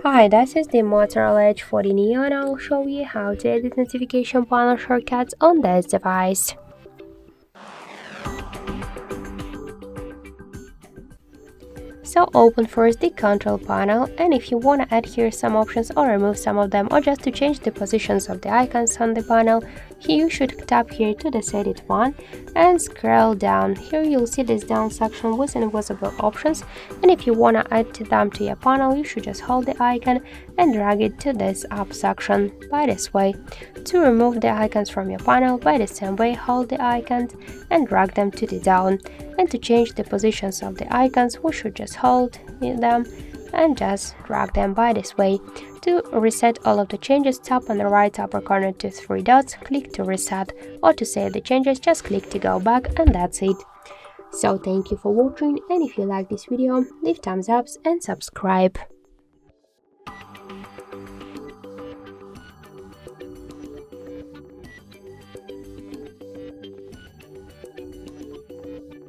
Hi, this is the MOTOROLA Edge for the Neo and I'll show you how to edit notification panel shortcuts on this device. So open first the control panel, and if you want to add here some options or remove some of them, or just to change the positions of the icons on the panel, here you should tap here to the edit one and scroll down. Here you'll see this down section with invisible options, and if you want to add them to your panel, you should just hold the icon and drag it to this up section by this way. To remove the icons from your panel, by the same way, hold the icons and drag them to the down. And to change the positions of the icons, we should just hold them and just drag them by this way. To reset all of the changes, tap on the right upper corner to three dots, click to reset, or to save the changes, just click to go back, and that's it. So thank you for watching, and if you like this video, leave thumbs up and subscribe.